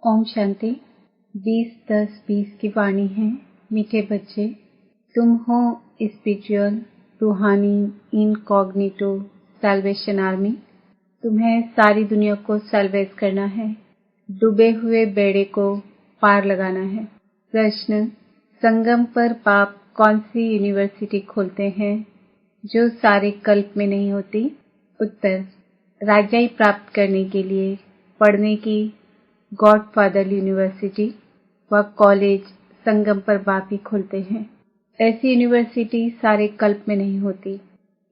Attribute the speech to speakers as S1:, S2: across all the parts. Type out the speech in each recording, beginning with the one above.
S1: ओम शांति 20-10-20 की वाणी है। मीठे बच्चे, तुम हो स्पिरिचुअल, रूहानी, इनकॉग्निटो सैल्वेशन आर्मी। तुम्हें सारी दुनिया को सैल्वेज करना है, डूबे हुए बेड़े को पार लगाना है। प्रश्न: संगम पर बाप कौन सी यूनिवर्सिटी खोलते हैं जो सारे कल्प में नहीं होती? उत्तर: राजाई प्राप्त करने के लिए पढ़ने की गॉडफादर यूनिवर्सिटी व कॉलेज संगम पर बाप ही खोलते हैं। ऐसी यूनिवर्सिटी सारे कल्प में नहीं होती।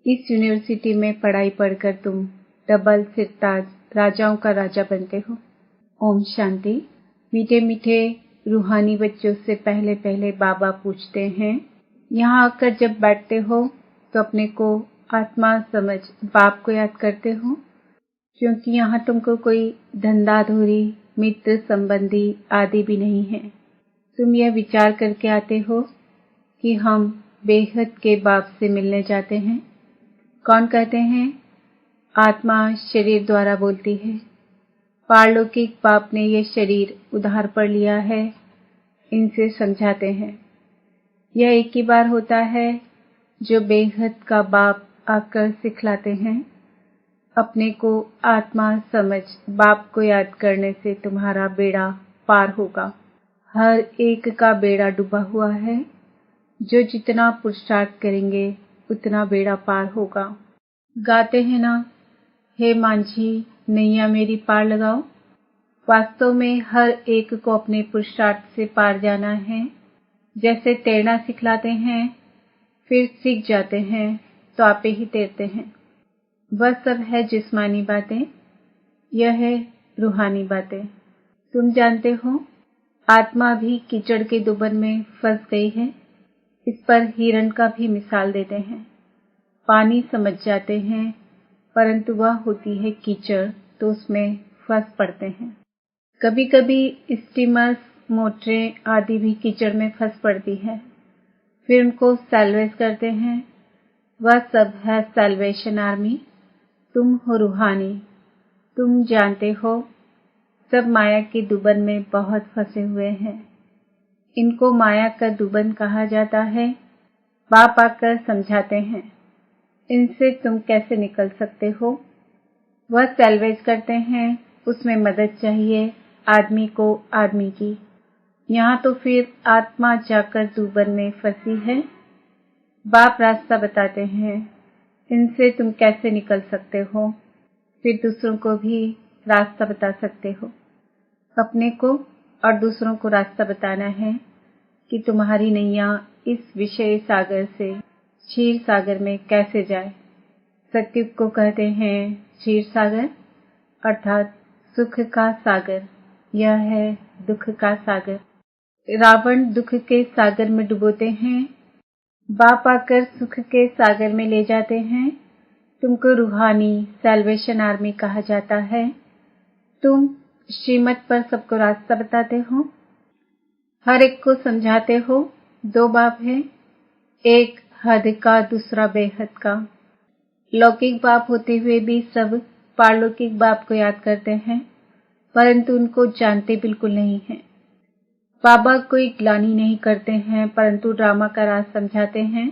S1: इस यूनिवर्सिटी में पढ़ाई पढ़कर तुम डबल सिरताज राजाओं का राजा बनते हो। ओम शांति। मीठे मीठे रूहानी बच्चों से पहले पहले बाबा पूछते हैं, यहाँ आकर जब बैठते हो तो अपने को आत्मा समझ बाप को याद करते हो? क्योंकि यहाँ तुमको कोई धंधाधोरी, मित्र, संबंधी आदि भी नहीं है। तुम यह विचार करके आते हो कि हम बेहद के बाप से मिलने जाते हैं। कौन कहते हैं? आत्मा शरीर द्वारा बोलती है। पारलौकिक बाप ने यह शरीर उधार पर लिया है, इनसे समझाते हैं। यह एक ही बार होता है जो बेहद का बाप आकर सिखलाते हैं। अपने को आत्मा समझ बाप को याद करने से तुम्हारा बेड़ा पार होगा। हर एक का बेड़ा डूबा हुआ है। जो जितना पुरुषार्थ करेंगे उतना बेड़ा पार होगा। गाते हैं ना, हे मांझी नैया मेरी पार लगाओ। वास्तव में हर एक को अपने पुरुषार्थ से पार जाना है। जैसे तैरना सिखलाते हैं, फिर सीख जाते हैं तो आपे ही तैरते हैं। वह सब है जिस्मानी बातें, यह है रूहानी बातें। तुम जानते हो आत्मा भी कीचड़ के दुबन में फंस गई है। इस पर हिरण का भी मिसाल देते हैं। पानी समझ जाते हैं, परंतु वह होती है कीचड़, तो उसमें फंस पड़ते हैं। कभी कभी स्टीमर्स, मोटरें आदि भी कीचड़ में फंस पड़ती है, फिर उनको सैल्वेज करते हैं। वह सब है सैल्वेशन आर्मी। तुम हो रूहानी। तुम जानते हो सब माया के दुबन में बहुत फंसे हुए हैं। इनको माया का दुबन कहा जाता है। बाप आकर समझाते हैं, इनसे तुम कैसे निकल सकते हो। वह सैल्वेज करते हैं, उसमें मदद चाहिए आदमी को आदमी की। यहाँ तो फिर आत्मा जाकर दुबन में फंसी है। बाप रास्ता बताते हैं, इनसे तुम कैसे निकल सकते हो, फिर दूसरों को भी रास्ता बता सकते हो। अपने को और दूसरों को रास्ता बताना है कि तुम्हारी नैया इस विषय सागर से क्षीर सागर में कैसे जाए। सत्युग को कहते हैं क्षीर सागर, अर्थात सुख का सागर। यह है दुख का सागर। रावण दुख के सागर में डुबोते हैं, बाप आकर सुख के सागर में ले जाते हैं। तुमको रूहानी सैल्वेशन आर्मी कहा जाता है। तुम श्रीमत पर सबको रास्ता बताते हो, हर एक को समझाते हो। दो बाप है, एक हद का, दूसरा बेहद का। लौकिक बाप होते हुए भी सब पारलौकिक बाप को याद करते हैं, परंतु उनको जानते बिल्कुल नहीं हैं। बाबा कोई ग्लानि नहीं करते हैं, परंतु ड्रामा का राज समझाते हैं।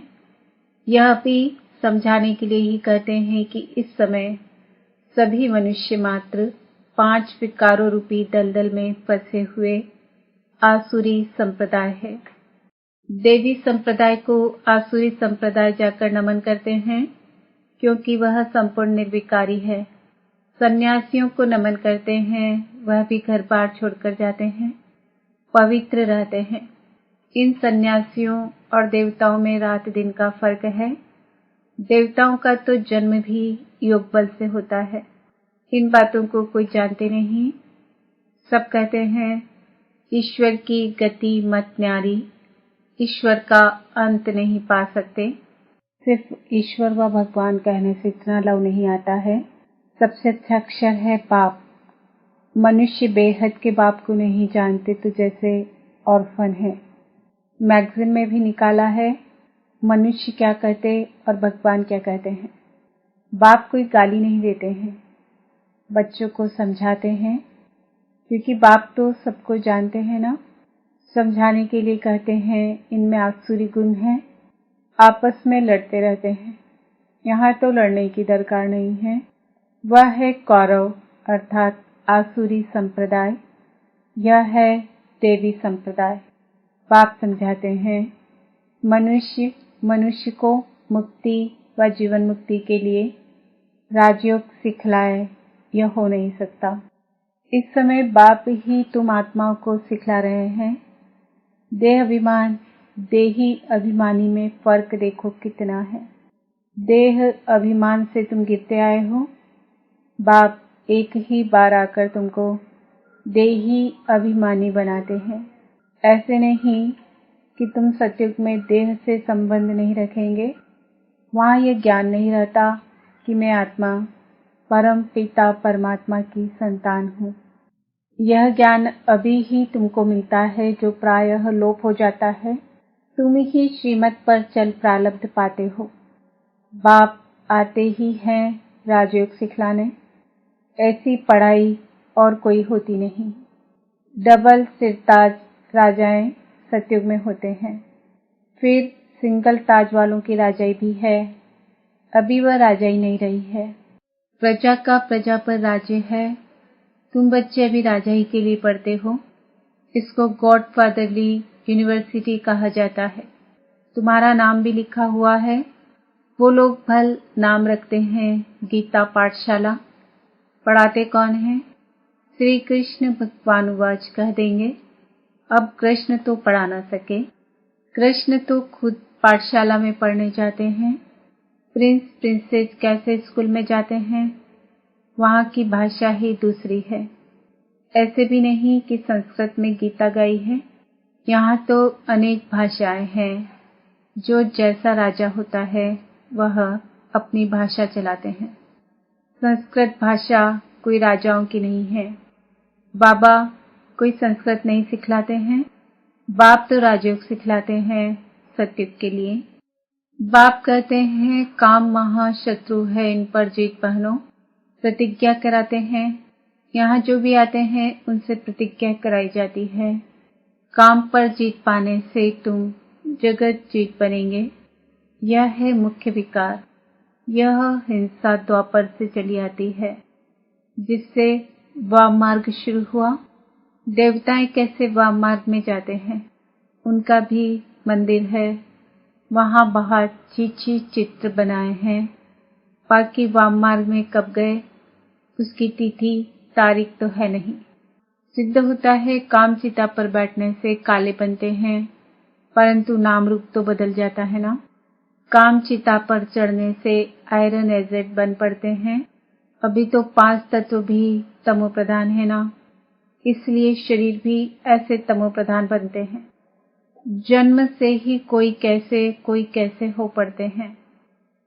S1: यह भी समझाने के लिए ही कहते हैं कि इस समय सभी मनुष्य मात्र 5 विकारों रूपी दलदल में फंसे हुए आसुरी संप्रदाय है। देवी संप्रदाय को आसुरी संप्रदाय जाकर नमन करते हैं, क्योंकि वह संपूर्ण निर्विकारी है। सन्यासियों को नमन करते हैं, वह भी घर बार छोड़कर जाते हैं, पवित्र रहते हैं। इन सन्यासियों और देवताओं में रात दिन का फर्क है। देवताओं का तो जन्म भी योग बल से होता है। इन बातों को कोई जानते नहीं। सब कहते हैं ईश्वर की गति मत न्यारी, ईश्वर का अंत नहीं पा सकते। सिर्फ ईश्वर व भगवान कहने से इतना लव नहीं आता है। सबसे अच्छा अक्षर है बाप। मनुष्य बेहद के बाप को नहीं जानते, तो जैसे ऑर्फन है। मैगजीन में भी निकाला है मनुष्य क्या कहते और भगवान क्या कहते हैं। बाप कोई गाली नहीं देते हैं, बच्चों को समझाते हैं। क्योंकि बाप तो सबको जानते हैं ना। समझाने के लिए कहते हैं इनमें आसुरी गुण है, आपस में लड़ते रहते हैं। यहाँ तो लड़ने की दरकार नहीं है। वह है कौरव अर्थात आसुरी संप्रदाय, यह है देवी संप्रदाय। बाप समझाते हैं मनुष्य को मुक्ति व जीवन मुक्ति के लिए राजयोग सिखलाए, यह हो नहीं सकता। इस समय बाप ही तुम आत्माओं को सिखला रहे हैं। देह अभिमान, देही अभिमानी में फर्क देखो कितना है। देह अभिमान से तुम गिरते आए हो। बाप एक ही बार आकर तुमको देही अभिमानी बनाते हैं। ऐसे नहीं कि तुम सतयुग में देह से संबंध नहीं रखेंगे। वहाँ यह ज्ञान नहीं रहता कि मैं आत्मा परम पिता परमात्मा की संतान हूँ। यह ज्ञान अभी ही तुमको मिलता है, जो प्रायः लोप हो जाता है। तुम ही श्रीमत पर चल प्रारब्ध पाते हो। बाप आते ही हैं राजयोग सिखलाने। ऐसी पढ़ाई और कोई होती नहीं। डबल सिरताज राजाएं सतयुग में होते हैं। फिर सिंगल ताज वालों की राजाई भी है। अभी वह राजाई नहीं रही है। प्रजा का प्रजा पर राज्य है। तुम बच्चे अभी राजाई के लिए पढ़ते हो। इसको गॉडफादरली यूनिवर्सिटी कहा जाता है। तुम्हारा नाम भी लिखा हुआ है। वो लोग भल नाम रखते हैं गीता पाठशाला। पढ़ाते कौन है? श्री कृष्ण भगवानुवाच कह देंगे। अब कृष्ण तो पढ़ा ना सके। कृष्ण तो खुद पाठशाला में पढ़ने जाते हैं। प्रिंस प्रिंसेस कैसे स्कूल में जाते हैं? वहाँ की भाषा ही दूसरी है। ऐसे भी नहीं कि संस्कृत में गीता गाई है। यहाँ तो अनेक भाषाएं हैं। जो जैसा राजा होता है वह अपनी भाषा चलाते हैं। संस्कृत भाषा कोई राजाओं की नहीं है। बाबा कोई संस्कृत नहीं सिखलाते हैं। बाप तो राजयोग सिखलाते हैं सतयुग के लिए। बाप कहते हैं काम महाशत्रु है, इन पर जीत पहनो। प्रतिज्ञा कराते हैं। यहाँ जो भी आते हैं उनसे प्रतिज्ञा कराई जाती है। काम पर जीत पाने से तुम जगत जीत बनेंगे। यह है मुख्य विकार। यह हिंसा द्वापर से चली आती है, जिससे वाम मार्ग शुरू हुआ। देवताएं कैसे वाम मार्ग में जाते हैं? उनका भी मंदिर है। वहाँ बाहर चीची चित्र बनाए हैं। बाकी वाम मार्ग में कब गए उसकी तिथि तारीख तो है नहीं। सिद्ध होता है काम चिता पर बैठने से काले बनते हैं, परंतु नाम रूप तो बदल जाता है ना। काम चिता पर चढ़ने से आयरन एजेड बन पड़ते हैं। अभी तो 5 तत्व भी तमो प्रधान है ना, इसलिए शरीर भी ऐसे तमो प्रधान बनते हैं। जन्म से ही कोई कैसे हो पड़ते हैं।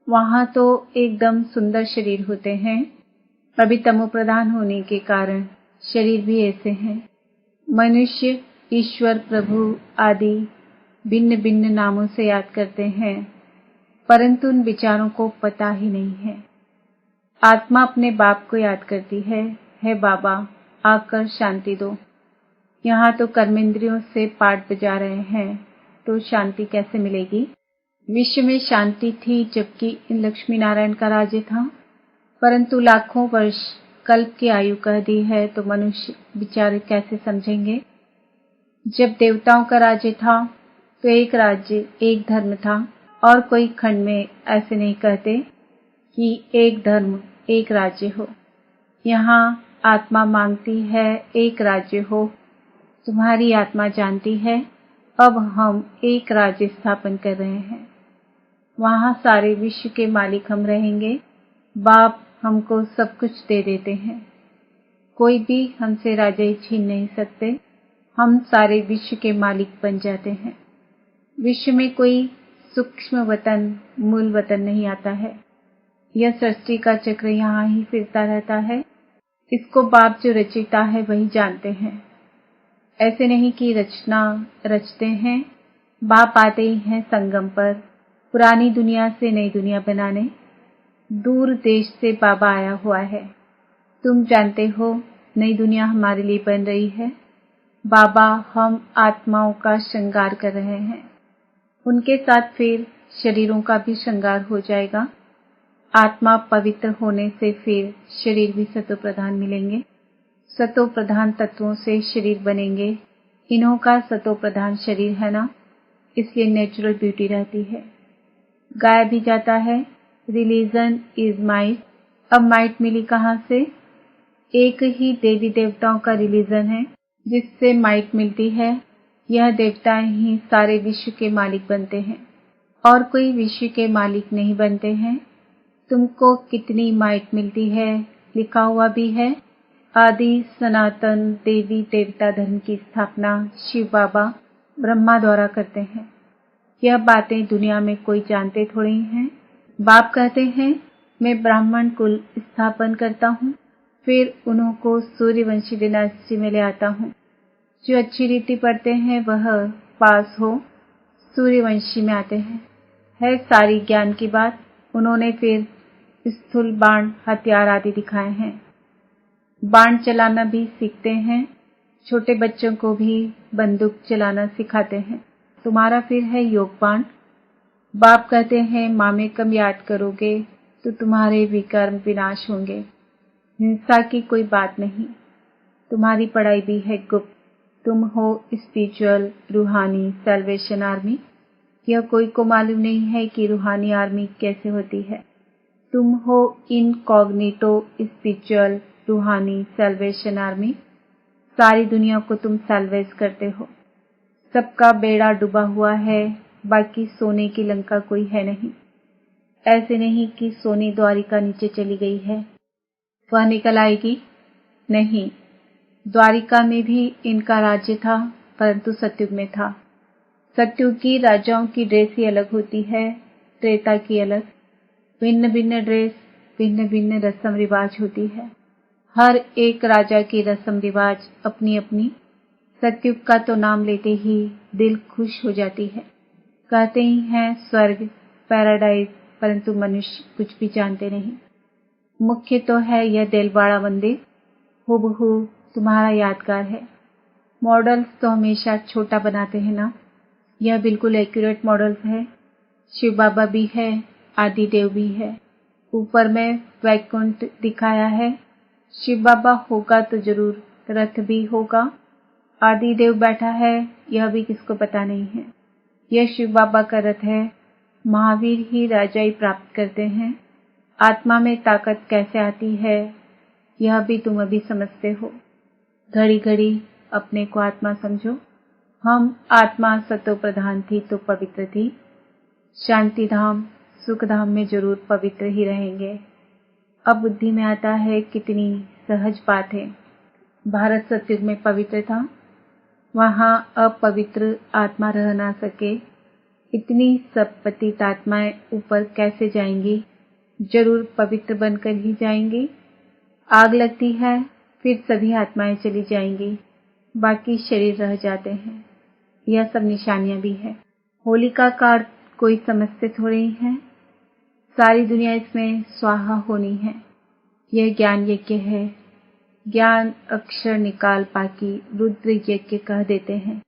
S1: वहाँ तो एकदम सुंदर शरीर होते हैं। अभी तमो प्रधान होने के कारण शरीर भी ऐसे हैं। मनुष्य ईश्वर प्रभु आदि भिन्न भिन्न नामों से याद करते हैं, परंतु उन विचारों को पता ही नहीं है। आत्मा अपने बाप को याद करती है बाबा आकर शांति दो। यहाँ तो कर्मेंद्रियों से पाठ बजा रहे हैं, तो शांति कैसे मिलेगी? विश्व में शांति थी जबकि इन लक्ष्मी नारायण का राज्य था, परंतु लाखों वर्ष कल्प की आयु कह दी है, तो मनुष्य बेचारे कैसे समझेंगे? जब देवताओं का राज्य था तो एक राज्य एक धर्म था, और कोई खंड में ऐसे नहीं कहते कि एक धर्म एक राज्य हो। यहाँ आत्मा मांगती है एक राज्य हो। तुम्हारी आत्मा जानती है अब हम एक राज्य स्थापन कर रहे हैं। वहाँ सारे विश्व के मालिक हम रहेंगे। बाप हमको सब कुछ दे देते हैं। कोई भी हमसे राजाई छीन नहीं सकते। हम सारे विश्व के मालिक बन जाते हैं। विश्व में कोई सूक्ष्म वतन मूल वतन नहीं आता है। यह सृष्टि का चक्र यहाँ ही फिरता रहता है। इसको बाप जो रचिता है वही जानते हैं। ऐसे नहीं कि रचना रचते हैं। बाप आते ही हैं संगम पर, पुरानी दुनिया से नई दुनिया बनाने। दूर देश से बाबा आया हुआ है। तुम जानते हो नई दुनिया हमारे लिए बन रही है। बाबा हम आत्माओं का श्रृंगार कर रहे हैं, उनके साथ फिर शरीरों का भी श्रृंगार हो जाएगा। आत्मा पवित्र होने से फिर शरीर भी सतो प्रधान मिलेंगे। सतो प्रधान तत्वों से शरीर बनेंगे। इन्हों का सतो प्रधान शरीर है ना, इसलिए नेचुरल ब्यूटी रहती है। गाया भी जाता है, रिलीजन इज माइट। अब माइट मिली कहाँ से? एक ही देवी देवताओं का रिलीजन है जिससे माइट मिलती है। यह देवताएं ही सारे विश्व के मालिक बनते हैं और कोई विश्व के मालिक नहीं बनते हैं। तुमको कितनी माइट मिलती है लिखा हुआ भी है। आदि सनातन देवी देवता धर्म की स्थापना शिव बाबा ब्रह्मा द्वारा करते हैं। यह बातें दुनिया में कोई जानते थोड़ी हैं। बाप कहते हैं मैं ब्राह्मण कुल स्थापन करता हूँ, फिर उन्हों को सूर्यवंशी डिनास्टी में ले आता हूँ। जो अच्छी रीति पढ़ते हैं वह पास हो सूर्यवंशी में आते हैं। है सारी ज्ञान की बात। उन्होंने फिर स्थूल बाण हथियार आदि दिखाए हैं। बाण चलाना भी सीखते हैं। छोटे बच्चों को भी बंदूक चलाना सिखाते हैं। तुम्हारा फिर है योग बाण। बाप कहते हैं मामेकम याद करोगे तो तुम्हारे विकर्म विनाश होंगे। हिंसा की कोई बात नहीं। तुम्हारी पढ़ाई भी है गुप्त। तुम हो स्पिरिचुअल रूहानी सैल्वेशन आर्मी। यह कोई को मालूम नहीं है कि रूहानी आर्मी कैसे होती है। तुम हो इनकॉग्निटो स्पिरिचुअल रूहानी सैल्वेशन आर्मी। सारी दुनिया को तुम सैल्वेज करते हो। सबका बेड़ा डूबा हुआ है, बाकी सोने की लंका कोई है नहीं। ऐसे नहीं कि सोनी द्वारिका नीचे चली गई है, वह निकल आएगी। नहीं, द्वारिका में भी इनका राज्य था, परंतु सतयुग में था। सतयुग की राजाओं की ड्रेस ही अलग होती है, त्रेता की अलग। भिन्न भिन्न ड्रेस, भिन्न भिन्न रस्म रिवाज होती है। हर एक राजा की रस्म रिवाज अपनी अपनी। सतयुग का तो नाम लेते ही दिल खुश हो जाती है। कहते ही हैं स्वर्ग पैराडाइज, परंतु मनुष्य कुछ भी जानते नहीं। मुख्य तो है यह देलवाड़ा मंदिर, हूबहू तुम्हारा यादगार है। मॉडल्स तो हमेशा छोटा बनाते हैं ना, यह बिल्कुल एक्यूरेट मॉडल्स है। शिव बाबा भी है, आदि देव भी है। ऊपर में वैकुंठ दिखाया है। शिव बाबा होगा तो जरूर रथ भी होगा। आदि देव बैठा है, यह भी किसको पता नहीं है। यह शिव बाबा का रथ है। महावीर ही राजाई प्राप्त करते हैं। आत्मा में ताकत कैसे आती है यह भी तुम अभी समझते हो। घड़ी घड़ी अपने को आत्मा समझो। हम आत्मा सतो प्रधान थी तो पवित्र थी। शांति धाम सुख धाम में जरूर पवित्र ही रहेंगे। अब बुद्धि में आता है कितनी सहज बात है। भारत सतयुग में पवित्र था, वहां अपवित्र आत्मा रह ना सके। इतनी सब पतित आत्माएं ऊपर कैसे जाएंगी? जरूर पवित्र बनकर ही जाएंगी। आग लगती है, फिर सभी आत्माएं चली जाएंगी, बाकी शरीर रह जाते हैं। यह सब निशानियां भी है। होलिका का अर्थ कोई समझते थोड़ी है। सारी दुनिया इसमें स्वाहा होनी है। यह ज्ञान यज्ञ है। ज्ञान अक्षर निकाल पाकी रुद्र यज्ञ कह देते हैं।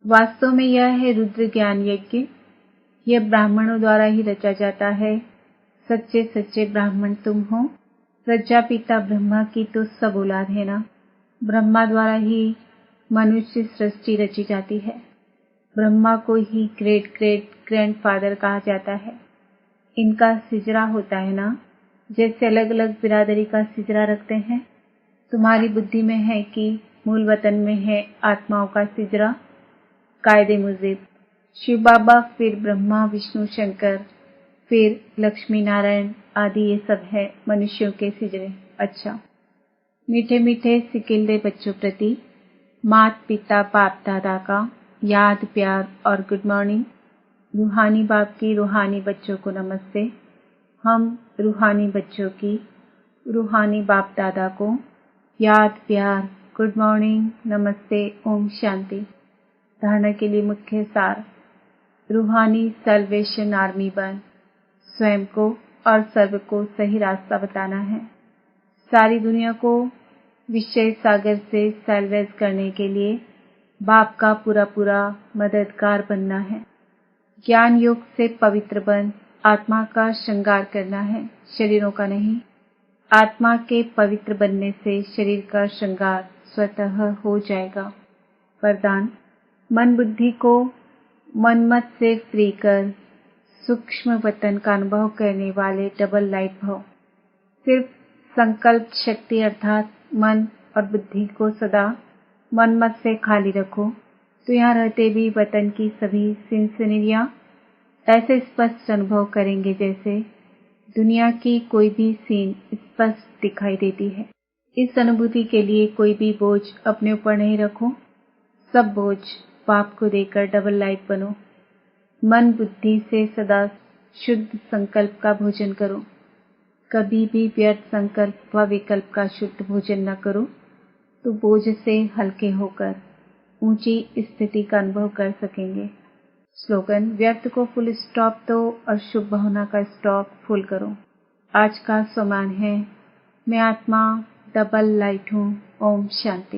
S1: वास्तव में यह है रुद्र ज्ञान यज्ञ। यह ब्राह्मणों द्वारा ही रचा जाता है। सच्चे सच्चे ब्राह्मण तुम हो। प्रजापिता ब्रह्मा की तो सब औलाद है ना। ब्रह्मा द्वारा ही मनुष्य सृष्टि रची जाती है। ब्रह्मा को ही ग्रेट ग्रेट ग्रैंडफादर कहा जाता है। इनका सिजरा होता है ना, जैसे अलग अलग बिरादरी का सिजरा रखते हैं। तुम्हारी बुद्धि में है कि मूल वतन में है आत्माओं का सिजरा। कायदे मुजिब शिव बाबा, फिर ब्रह्मा विष्णु शंकर, फिर लक्ष्मी नारायण आदि ये सब है मनुष्यों के सिजरे। अच्छा, मीठे मीठे सिकिल्दे बच्चों प्रति मात पिता बाप दादा का याद प्यार और गुड मॉर्निंग। रूहानी बाप की रूहानी बच्चों को नमस्ते। हम रूहानी बच्चों की रूहानी बाप दादा को याद प्यार गुड मॉर्निंग नमस्ते ओम शांति। धारणा के लिए मुख्य सार, रूहानी सैल्वेशन आर्मी बन स्वयं को और सर्व को सही रास्ता बताना है। सारी दुनिया को विषय सागर से सैलवेज करने के लिए बाप का पूरा पूरा मददगार बनना है। ज्ञान योग से पवित्र बन आत्मा का श्रृंगार करना है, शरीरों का नहीं। आत्मा के पवित्र बनने से शरीर का श्रृंगार स्वतः हो जाएगा। वरदान: मन बुद्धि को मनमत से फ्री कर सूक्ष्म वतन का अनुभव करने वाले डबल लाइट भव। सिर्फ संकल्प शक्ति अर्थात मन और बुद्धि को सदा मनमत से खाली रखो तो यहाँ रहते भी वतन की सभी सिनसिनरियां ऐसे स्पष्ट अनुभव करेंगे जैसे दुनिया की कोई भी सीन स्पष्ट दिखाई देती है। इस अनुभूति के लिए कोई भी बोझ अपने ऊपर नहीं रखो, सब बोझ बाप को देकर डबल लाइट बनो। मन बुद्धि से सदा शुद्ध संकल्प का भोजन करो, कभी भी व्यर्थ संकल्प व विकल्प का शुद्ध भोजन न करो तो बोझ से हल्के होकर ऊंची स्थिति का अनुभव कर सकेंगे। स्लोगन: व्यर्थ को फुल स्टॉप दो और शुभ भावना का स्टॉप फुल करो। आज का सम्मान है, मैं आत्मा डबल लाइट हूँ। ओम शांति।